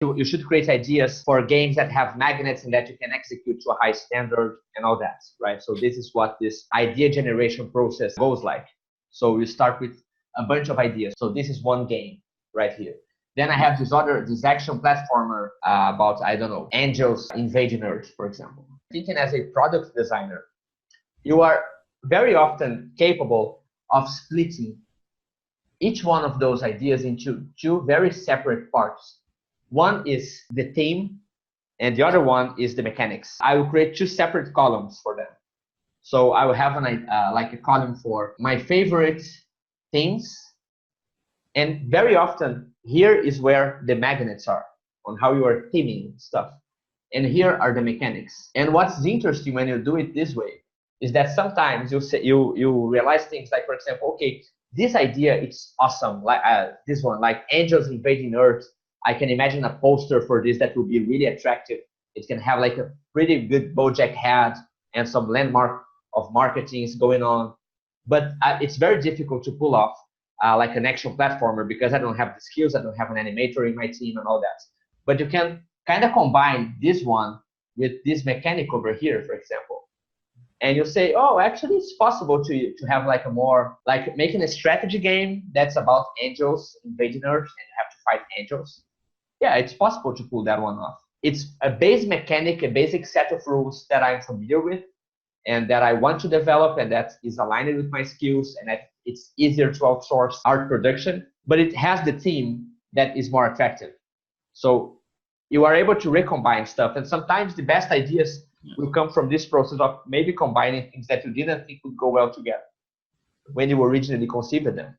You should create ideas for games that have magnets and that you can execute to a high standard and all that, right? So this is what this idea generation process goes like. So you start with a bunch of ideas. So this is one game right here. Then I have this action platformer about, I don't know, angels invading Earth, for example. Thinking as a product designer, you are very often capable of splitting each one of those ideas into two very separate parts. One is the theme, and the other one is the mechanics. I will create two separate columns for them. So I will have like a column for my favorite things, and very often here is where the magnets are on how you are theming stuff. And here are the mechanics. And what's interesting when you do it this way is that sometimes you realize things like, for example, okay, this idea, it's awesome. Like this one, like angels invading Earth. I can imagine a poster for this that will be really attractive. It can have like a pretty good BoJack head and some landmark of marketing is going on. But it's very difficult to pull off like an action platformer because I don't have the skills. I don't have an animator in my team and all that. But you can kind of combine this one with this mechanic over here, for example. And you say, oh, actually, it's possible to have like a more, like making a strategy game that's about angels invading Earth and you have to fight angels. Yeah, it's possible to pull that one off. It's a base mechanic, a basic set of rules that I'm familiar with and that I want to develop and that is aligned with my skills and that it's easier to outsource art production, but it has the theme that is more attractive. So you are able to recombine stuff, and sometimes the best ideas will come from this process of maybe combining things that you didn't think would go well together when you originally conceived them.